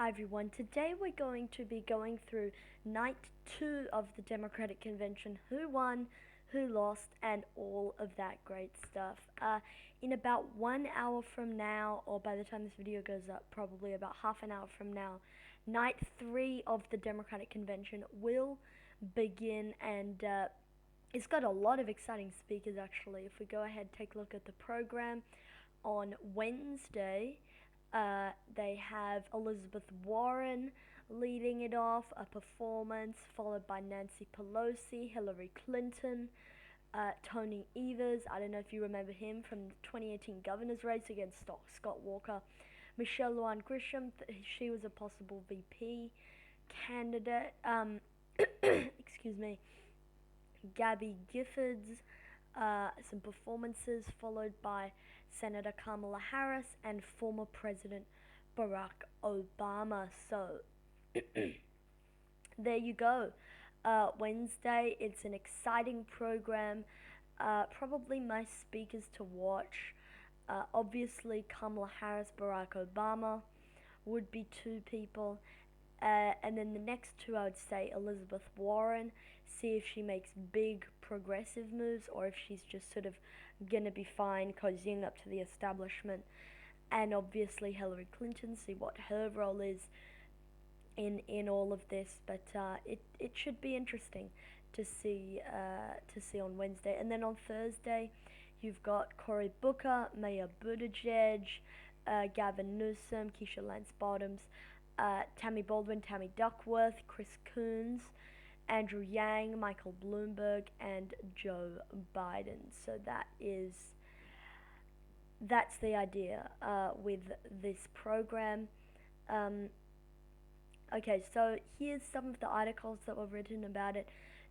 Hi everyone, today we're going to be going through night 2 of the Democratic Convention, who won, who lost, and all of that great stuff. In about 1 hour from now, or by the time this video goes up, probably about half an hour from now, night 3 of the Democratic Convention will begin, and it's got a lot of exciting speakers actually. If we go ahead, take a look at the program. On Wednesday, they have Elizabeth Warren leading it off, a performance followed by Nancy Pelosi, Hillary Clinton, Tony Evers. I don't know if you remember him from the 2018 governor's race against Scott Walker. Michelle Lujan Grisham, she was a possible VP candidate. Excuse me. Gabby Giffords, some performances followed by Senator Kamala Harris and former President Barack Obama. So there you go. Wednesday, it's an exciting program. Probably my speakers to watch. Obviously, Kamala Harris, Barack Obama would be two people. And then the next two, I would say Elizabeth Warren, see if she makes big progressive moves or if she's just sort of gonna be fine cozying up to the establishment. And obviously Hillary Clinton, see what her role is in all of this. But it should be interesting to see on Wednesday. And then on Thursday, you've got Cory Booker, Mayor Buttigieg, Gavin Newsom, Keisha Lance Bottoms, Tammy Baldwin, Tammy Duckworth, Chris Coons, Andrew Yang, Michael Bloomberg, and Joe Biden. So that's the idea with this program. Okay, so here's some of the articles that were written about it.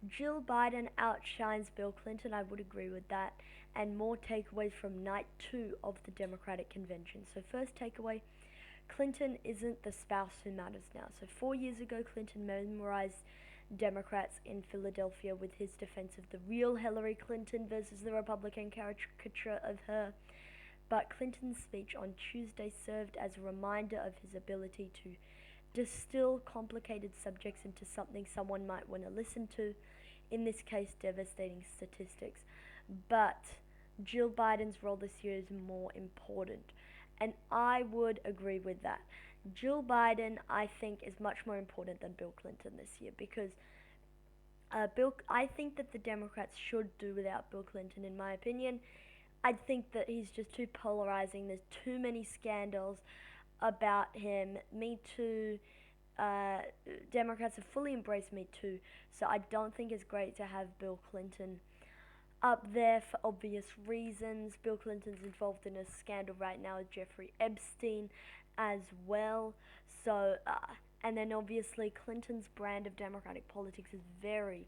Jill Biden outshines Bill Clinton. I would agree with that. And more takeaways from night 2 of the Democratic Convention. So first takeaway, Clinton isn't the spouse who matters now. So 4 years ago, Clinton memorized Democrats in Philadelphia with his defense of the real Hillary Clinton versus the Republican caricature of her. But Clinton's speech on Tuesday served as a reminder of his ability to distill complicated subjects into something someone might want to listen to, in this case, devastating statistics. But Jill Biden's role this year is more important. And I would agree with that. Jill Biden, I think, is much more important than Bill Clinton this year because I think that the Democrats should do without Bill Clinton, in my opinion. I think that he's just too polarizing. There's too many scandals about him. Me Too. Democrats have fully embraced Me Too, so I don't think it's great to have Bill Clinton up there for obvious reasons. Bill Clinton's involved in a scandal right now with Jeffrey Epstein as well. So, and then obviously Clinton's brand of Democratic politics is very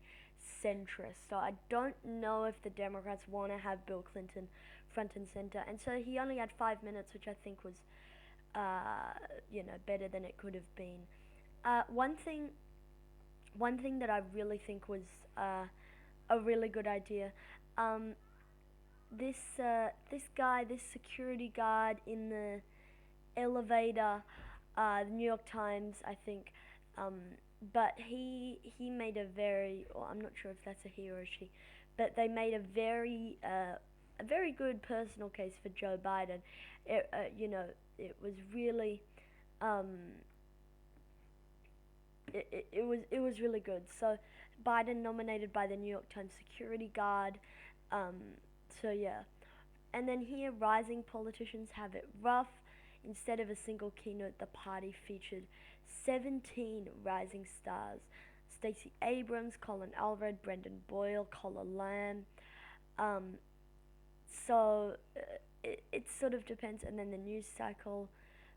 centrist. So I don't know if the Democrats want to have Bill Clinton front and center. And so he only had 5 minutes, which I think was, better than it could have been. One thing that I really think was a really good idea. This security guard in the elevator, the New York Times, I think, but he made a very, well, I'm not sure if that's a he or a she, but they made a very good personal case for Joe Biden. It was really, it was really good. So Biden nominated by the New York Times security guard. So yeah. And then here, rising politicians have it rough. Instead of a single keynote, the party featured 17 rising stars. Stacey Abrams, Colin Alred, Brendan Boyle, Colin Lamb. So it sort of depends. And then the news cycle,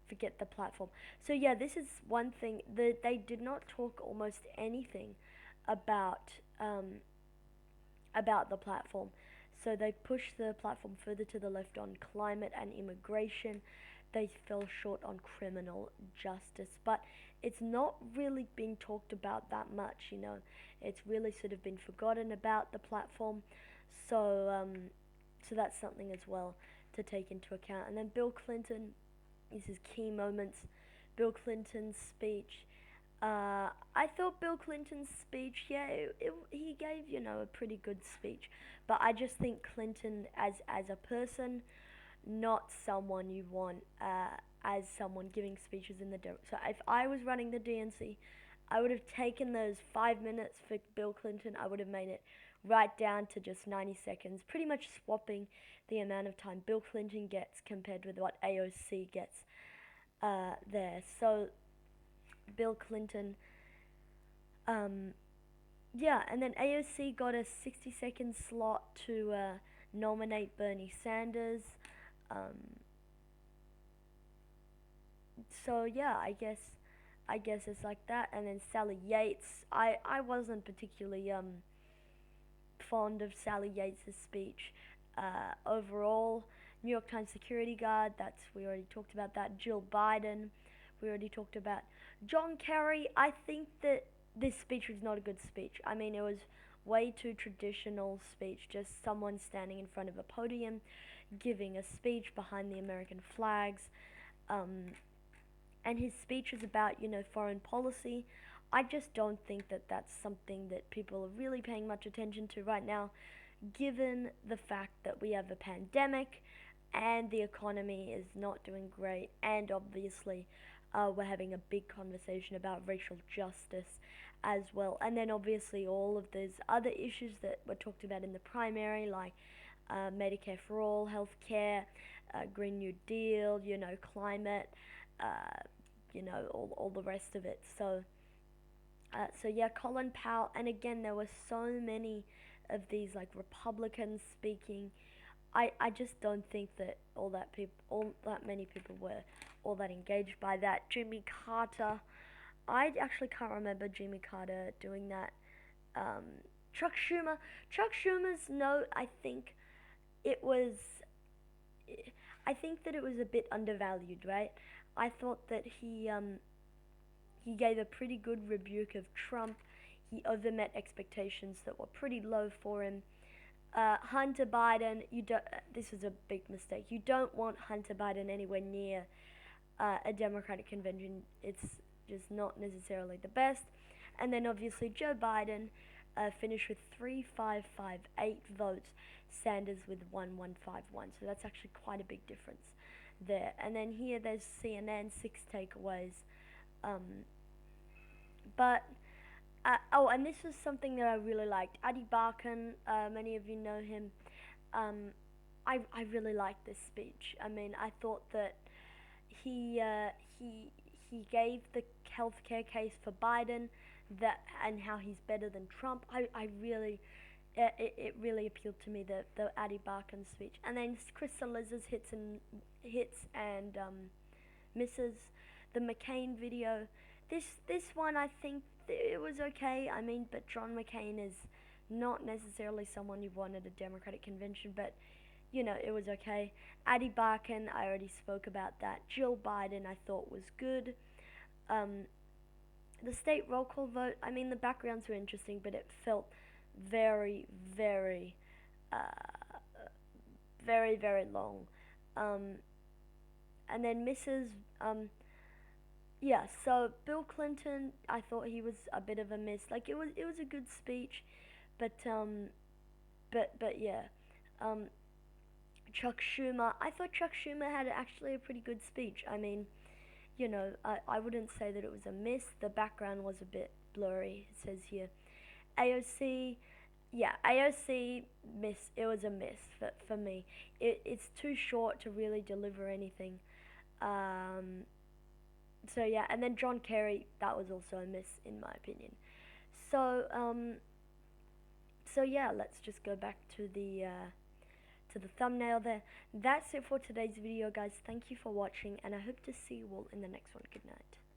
forget the platform. So yeah, this is one thing that they did not talk almost anything about the platform. So they pushed the platform further to the left on climate and immigration. They fell short on criminal justice, but it's not really being talked about that much. It's really sort of been forgotten about the platform. So so that's something as well to take into account. And then Bill Clinton, this is key moments Bill Clinton's speech. I thought Bill Clinton's speech, yeah, he gave, a pretty good speech. But I just think Clinton as a person, not someone you want as someone giving speeches in the so if I was running the DNC, I would have taken those 5 minutes for Bill Clinton. I would have made it right down to just 90 seconds, pretty much swapping the amount of time Bill Clinton gets compared with what AOC gets there. So Bill Clinton, um, yeah, and then AOC got a 60-second slot to nominate Bernie Sanders. Um, so yeah, I guess it's like that. And then Sally Yates, I wasn't particularly fond of Sally Yates' speech. Overall, New York Times security guard, we already talked about that. Jill Biden, we already talked about. John Kerry, I think that this speech was not a good speech. I mean, it was way too traditional speech, just someone standing in front of a podium giving a speech behind the American flags. Um, and his speech was about, foreign policy. I just don't think that that's something that people are really paying much attention to right now, given the fact that we have a pandemic and the economy is not doing great, and obviously we're having a big conversation about racial justice as well. And then obviously all of those other issues that were talked about in the primary, like Medicare for all, healthcare, Green New Deal, climate, all the rest of it. So yeah, Colin Powell, and again, there were so many of these like Republicans speaking. I just don't think that all that many people were all that engaged by that. Jimmy Carter, I actually can't remember Jimmy Carter doing that. Um, Chuck Schumer's note, it was, I think that it was a bit undervalued, right? I thought that he gave a pretty good rebuke of Trump. He overmet expectations that were pretty low for him. Hunter Biden, this was a big mistake. You don't want Hunter Biden anywhere near a Democratic convention. It's just not necessarily the best. And then obviously Joe Biden finished with 3,558 votes. Sanders with 1,151. So that's actually quite a big difference there. And then here there's CNN 6 takeaways. Um, but and this was something that I really liked. Adi Barkan, many of you know him. I really liked this speech. I mean, I thought that he he gave the healthcare case for Biden, and how he's better than Trump. I really it really appealed to me, the Adi Barkan speech. And then Chris Cillizza's hits and misses. The McCain video. This one, I think it was okay. I mean, but John McCain is not necessarily someone you want at a Democratic convention, but it was okay. Adi Barkan, I already spoke about that. Jill Biden, I thought was good. The state roll call vote, I mean, the backgrounds were interesting, but it felt very, very, very, very long. And then yeah, so Bill Clinton, I thought he was a bit of a miss. Like, it was a good speech, but yeah. Chuck Schumer, I thought Chuck Schumer had actually a pretty good speech. I mean, I wouldn't say that it was a miss. The background was a bit blurry, it says here. AOC, yeah, AOC miss. It was a miss for me. It's too short to really deliver anything. So yeah, and then John Kerry, that was also a miss in my opinion. So yeah, let's just go back to the thumbnail there. That's it for today's video, guys. Thank you for watching, and I hope to see you all in the next one. Good night.